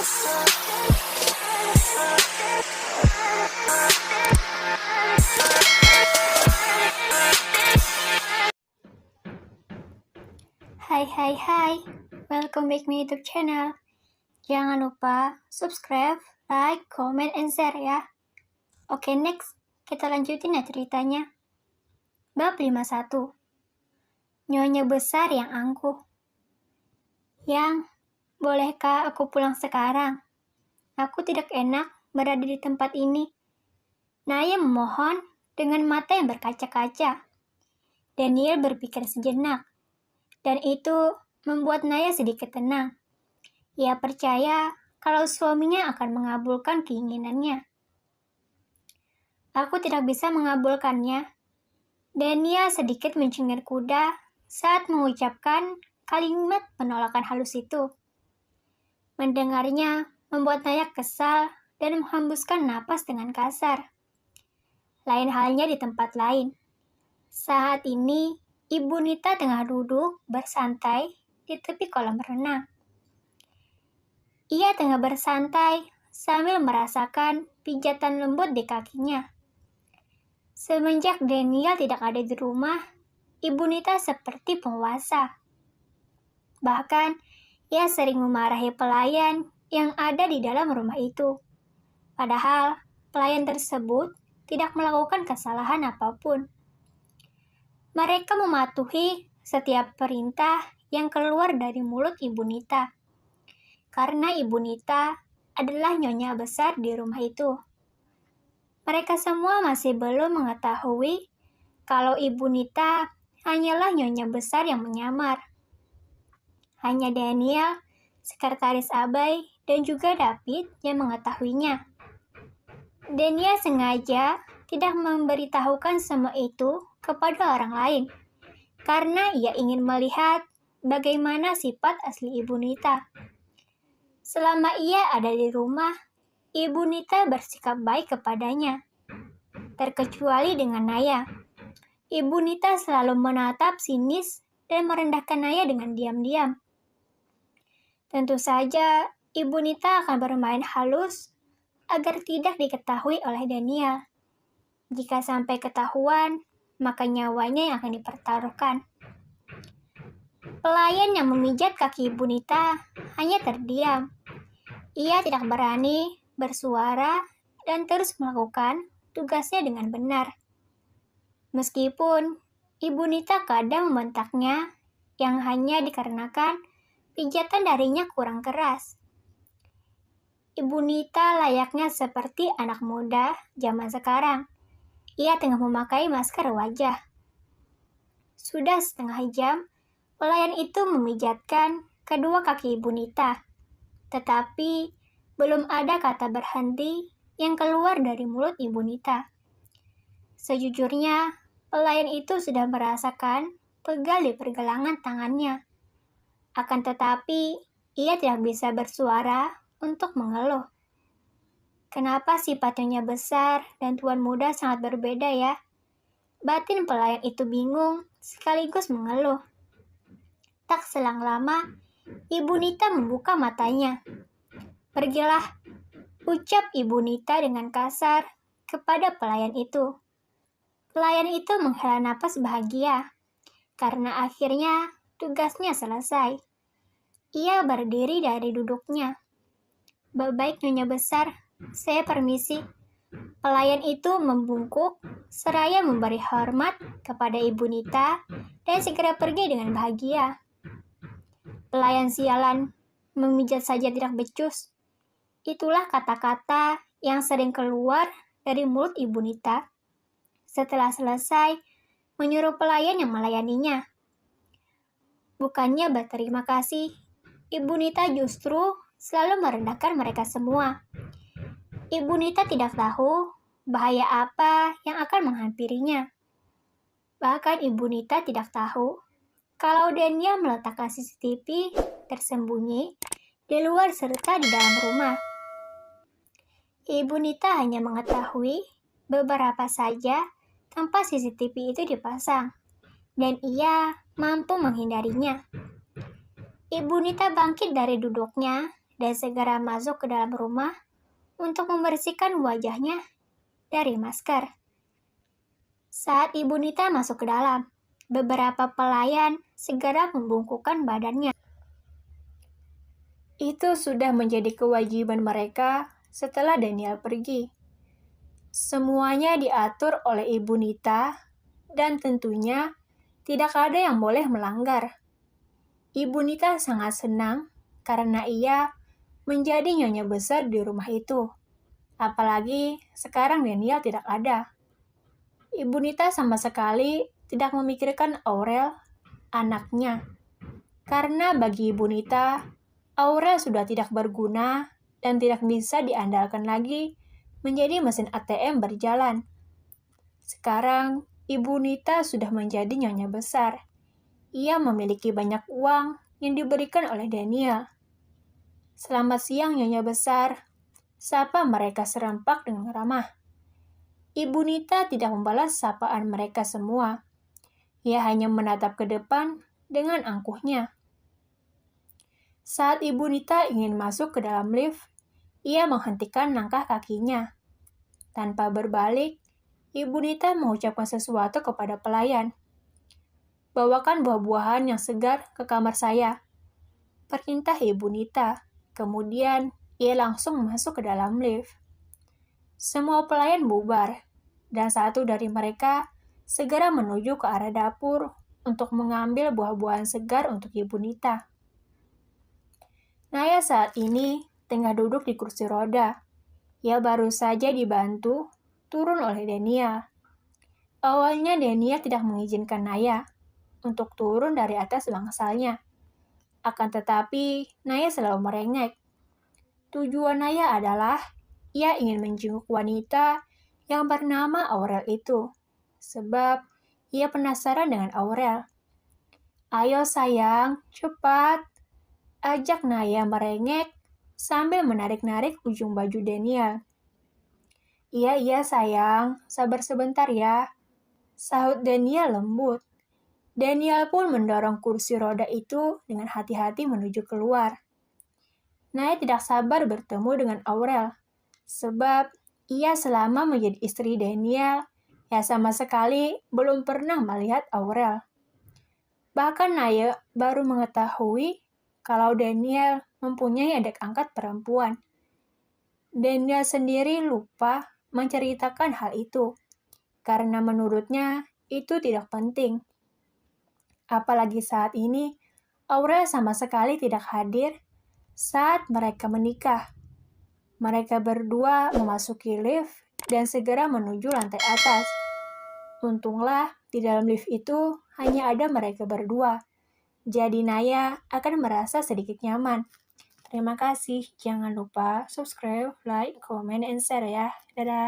Hai, welcome back my YouTube channel. Jangan lupa subscribe, like, comment, and share ya. Oke, next, kita lanjutin ya ceritanya. Bab 51. Nyonya besar yang angkuh. Yang, bolehkah aku pulang sekarang? Aku tidak enak berada di tempat ini. Naya memohon dengan mata yang berkaca-kaca. Daniel berpikir sejenak. Dan itu membuat Naya sedikit tenang. Ia percaya kalau suaminya akan mengabulkan keinginannya. Aku tidak bisa mengabulkannya. Dania sedikit mencengir kuda saat mengucapkan kalimat penolakan halus itu. Mendengarnya membuat Naya kesal dan menghembuskan napas dengan kasar. Lain halnya di tempat lain. Saat ini, Ibu Nita tengah duduk bersantai di tepi kolam renang. Ia tengah bersantai sambil merasakan pijatan lembut di kakinya. Semenjak Daniel tidak ada di rumah, Ibu Nita seperti penguasa. Bahkan, ia sering memarahi pelayan yang ada di dalam rumah itu. Padahal, pelayan tersebut tidak melakukan kesalahan apapun. Mereka mematuhi setiap perintah yang keluar dari mulut Ibu Nita. Karena Ibu Nita adalah nyonya besar di rumah itu. Mereka semua masih belum mengetahui kalau Ibu Nita hanyalah nyonya besar yang menyamar. Hanya Daniel, sekretaris Abai, dan juga David yang mengetahuinya. Daniel sengaja tidak memberitahukan semua itu kepada orang lain, karena ia ingin melihat bagaimana sifat asli Ibu Nita. Selama ia ada di rumah, Ibu Nita bersikap baik kepadanya, terkecuali dengan Naya. Ibu Nita selalu menatap sinis dan merendahkan Naya dengan diam-diam. Tentu saja, Ibu Nita akan bermain halus agar tidak diketahui oleh Daniel. Jika sampai ketahuan, maka nyawanya yang akan dipertaruhkan. Pelayan yang memijat kaki Ibu Nita hanya terdiam. Ia tidak berani bersuara dan terus melakukan tugasnya dengan benar. Meskipun Ibu Nita kadang membentaknya yang hanya dikarenakan pijatan darinya kurang keras. Ibu Nita layaknya seperti anak muda zaman sekarang. Ia tengah memakai masker wajah. Sudah setengah jam, pelayan itu memijatkan kedua kaki Ibu Nita. Tetapi belum ada kata berhenti yang keluar dari mulut Ibu Nita. Sejujurnya, pelayan itu sudah merasakan pegal di pergelangan tangannya. Akan tetapi, ia tidak bisa bersuara untuk mengeluh. Kenapa sifatnya besar dan tuan muda sangat berbeda ya? Batin pelayan itu bingung sekaligus mengeluh. Tak selang lama, Ibu Nita membuka matanya. Pergilah, ucap Ibu Nita dengan kasar kepada pelayan itu. Pelayan itu menghela napas bahagia, karena akhirnya tugasnya selesai. Ia berdiri dari duduknya. Baik nyonya besar, saya permisi. Pelayan itu membungkuk seraya memberi hormat kepada Ibu Nita dan segera pergi dengan bahagia. Pelayan sialan, memijat saja tidak becus. Itulah kata-kata yang sering keluar dari mulut Ibu Nita setelah selesai menyuruh pelayan yang melayaninya. Bukannya berterima kasih, Ibu Nita justru selalu merendahkan mereka semua. Ibu Nita tidak tahu bahaya apa yang akan menghampirinya. Bahkan Ibu Nita tidak tahu kalau Dania meletakkan CCTV tersembunyi di luar serta di dalam rumah. Ibu Nita hanya mengetahui beberapa saja tempat CCTV itu dipasang, dan ia mampu menghindarinya. Ibu Nita bangkit dari duduknya dan segera masuk ke dalam rumah untuk membersihkan wajahnya dari masker. Saat Ibu Nita masuk ke dalam, beberapa pelayan segera membungkukkan badannya. Itu sudah menjadi kewajiban mereka setelah Daniel pergi. Semuanya diatur oleh Ibu Nita dan tentunya tidak ada yang boleh melanggar. Ibu Nita sangat senang karena ia menjadi nyonya besar di rumah itu. Apalagi sekarang Daniel tidak ada. Ibu Nita sama sekali tidak memikirkan Aurel, anaknya. Karena bagi Ibu Nita, Aurel sudah tidak berguna dan tidak bisa diandalkan lagi menjadi mesin ATM berjalan. Sekarang, Ibu Nita sudah menjadi nyonya besar. Ia memiliki banyak uang yang diberikan oleh Daniel. Selamat siang, nyonya besar. Sapa mereka serempak dengan ramah. Ibu Nita tidak membalas sapaan mereka semua. Ia hanya menatap ke depan dengan angkuhnya. Saat Ibu Nita ingin masuk ke dalam lift, ia menghentikan langkah kakinya. Tanpa berbalik, Ibu Nita mengucapkan sesuatu kepada pelayan. Bawakan buah-buahan yang segar ke kamar saya, perintah Ibu Nita. Kemudian, ia langsung masuk ke dalam lift. Semua pelayan bubar, dan satu dari mereka segera menuju ke arah dapur untuk mengambil buah-buahan segar untuk Ibu Nita. Naya saat ini tengah duduk di kursi roda. Ia baru saja dibantu turun oleh Daniel. Awalnya Daniel tidak mengizinkan Naya untuk turun dari atas bangsalnya. Akan tetapi, Naya selalu merengek. Tujuan Naya adalah ia ingin menjenguk wanita yang bernama Aurel itu, sebab ia penasaran dengan Aurel. Ayo sayang, cepat, ajak Naya merengek sambil menarik-narik ujung baju Daniel. Iya sayang, sabar sebentar ya, sahut Daniel lembut. Daniel pun mendorong kursi roda itu dengan hati-hati menuju keluar. Naya tidak sabar bertemu dengan Aurel, sebab ia selama menjadi istri Daniel, ya sama sekali belum pernah melihat Aurel. Bahkan Naya baru mengetahui kalau Daniel mempunyai adik angkat perempuan. Daniel sendiri lupa menceritakan hal itu, karena menurutnya itu tidak penting. Apalagi saat ini, Aurel sama sekali tidak hadir saat mereka menikah. Mereka berdua memasuki lift dan segera menuju lantai atas. Untunglah di dalam lift itu hanya ada mereka berdua. Jadi Naya akan merasa sedikit nyaman. Terima kasih. Jangan lupa subscribe, like, comment, and share ya. Dadah.